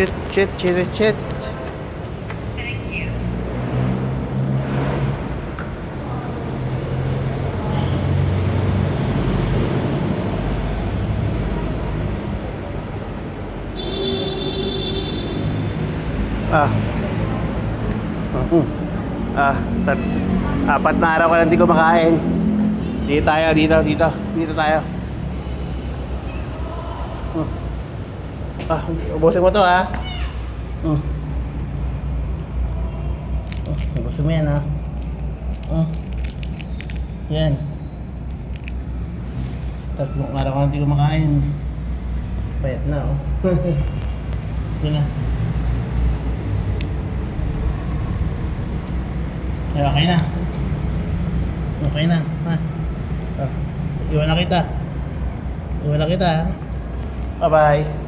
Shit, shit, shit, shit. Thank you. Ah. Apat na araw ka lang di kumakain. Dito tayo, dito tayo. Ubusin mo to ha. Ubusin mo yan ha. Yan. Tatlong araw ka lang di kumakain. Payat na oh. Yun na. Ay, okay na. Okay na. Ha? Iwan na kita. Ha? Bye-bye.